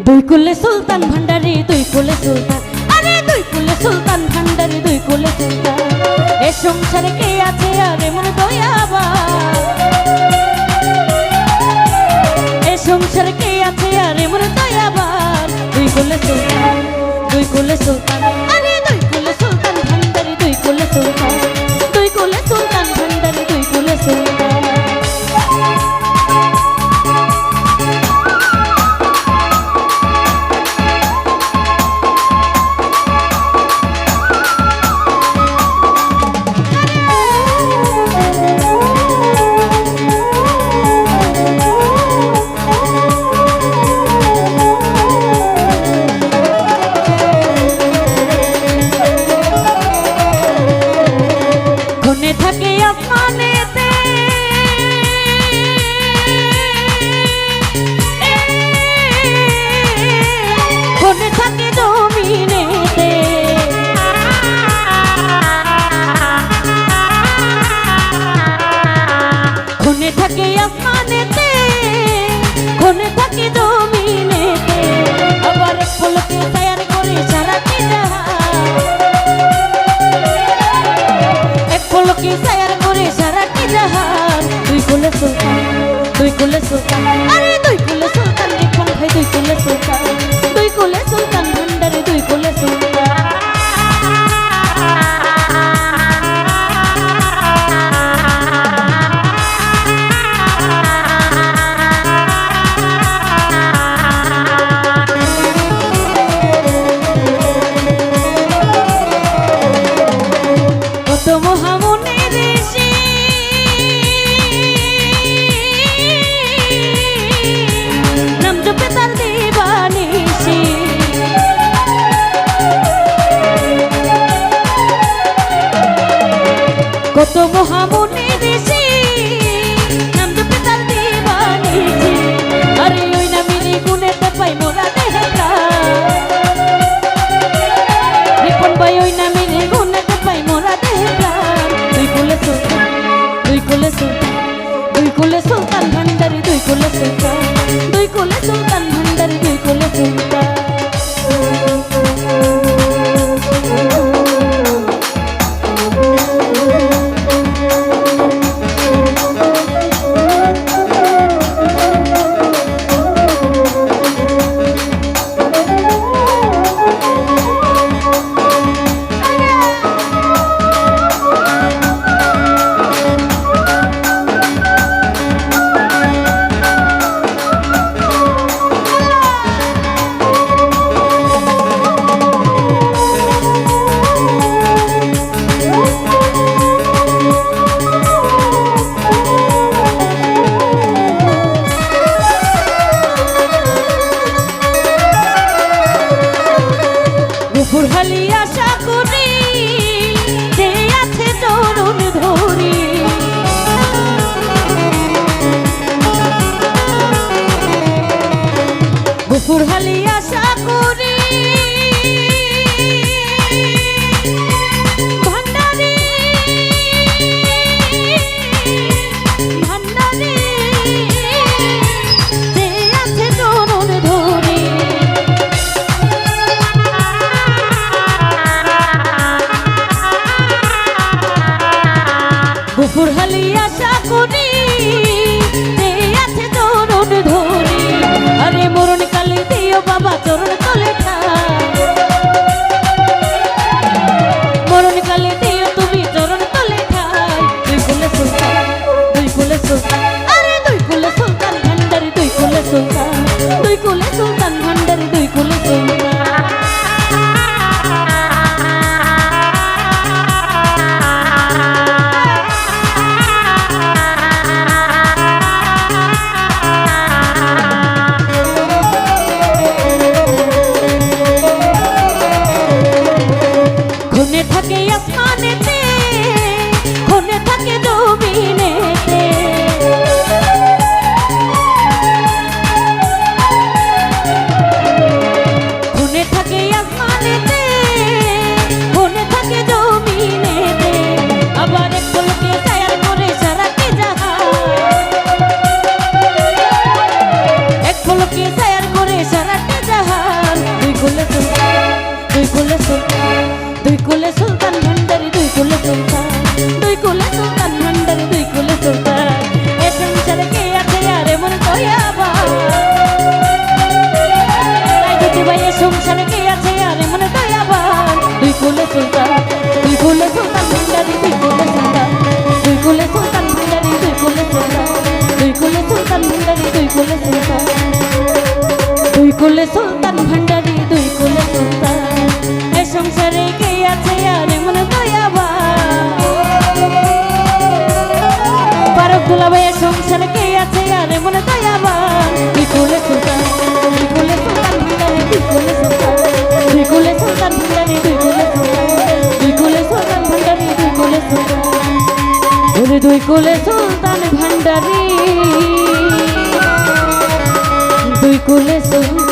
দুই কুলে সুলতান ভান্ডারি দুই কুলে সুলতান, আরে দুই কুলে সুলতান ভান্ডারি দুই কুলে সুলতান। এ সংসারে কে আছে আর এমন দয়াবান, এ সংসারে কে আছে আর এমন দয়াবান। দুই কুলে সুলতান, দুই কুলে সুলতান, আরে দুই কুলে সুলতান ভান্ডারি দুই কুলে সুলতান, দুই কুলে সুলতান ভান্ডারি দুই কুলে সুলতান। থাকে আসমানেতে কোনে থাকে জমিনেতে, কোনে থাকে আসমানেতে কোনে থাকে জমিনেতে। আবার এক পলকে তৈয়ার করে সারাটি জাহান, পলকে তৈয়ার করে সারাটি জাহান। দুই কুলে সুলতান, দুই কুলে সুলতান, আরে দুই কুলে সুলতান রিপন ভাই দুই কুলে সুলতান, দুই কুলে সুলতান ভান্ডারি দুই কুলে সুলতান। কত মহামনের ঋষি নাম জপে তার দিবানিশি, কত মহামনের ঋষি নাম জপে তার দিবানিশি। আরে ওই নামেরই গুণেতে পাই মোরা দেহে প্রাণ, রিপন ভাই ওই নামেরই গুণেতে পাই মোরা দেহে প্রাণ। দুই কুলে সুলতান, দুই কুলে সুলতান, দুই কুলে সুলতান ভান্ডারি দুই কুলে সুলতান, দুই কুলে সুলতান ভান্ডারি দুই কুলে সুলতান। ফুরহালি আশা করি যে আছে চরণ ধরি, ফুরহালি আশা করি ভান্ডারি ভান্ডারি যে আছে চরণ ধরি। ফুরহালি আশা করি যে আছে চরণ ধরি, আরে মরণ কালে দিও বাবা চরণ তলে ঠাই, মরণ কালে দিও তুমি চরণ তলে ঠাই। দুই কুলে সুলতান, দুই কুলে সুলতান, আরে দুই কুলে সুলতান ভান্ডারি দুই কুলে সুলতান, দুই কুলে সুলতান ভান্ডারি দুই কুলে সুলতান। কোনে থাকে আসমানেতে কোনে থাকে জমিনেতে, কোনে থাকে আসমানেতে কোনে থাকে জমিনেতে। আবার এক পলকে তৈয়ার করে সারাটি জাহান, এক পলকে তৈয়ার করে সারাটি জাহান। কুলে সুলতান, দুই কুলে সুলতান, দুই কুলে সুলতান ভান্ডারি, দুই কুলে সুলতান, দুই কুলে সুলতান ভান্ডারি, দুই কুলে সুলতান। এ সংসারে কে আছে আর এমন দয়াবান? তাই যদি ভাই এ সংসারে কে আছে আর এমন দয়াবান? দুই কুলে সুলতান, দুই কুলে সুলতান ভান্ডারি, দুই কুলে সুলতান, দুই কুলে সুলতান ভান্ডারি, দুই কুলে সুলতান, দুই কুলে সুলতান ভান্ডারি, দুই কুলে সুলতান, দুই কুলে সুলতান ভান্ডারি, দুই কুলে সুলতান। এ সংসারে কে আছে আর এমন দয়াবান? ফারুক দুলাভাই এ সংসারে কে আছে আর এমন দয়াবান? দুই কুলে সুলতান, দুই কুলে সুলতান ভান্ডারি, দুই কুলে সুলতান, দুই কুলে সুলতান ভান্ডারি, দুই কুলে সুলতান, দুই কুলে সুলতান ভান্ডারি, দুই কুলে সুলতান, ওরে দুই কুলে সুলতান ভান্ডারি, দুই কুলে সুলতান।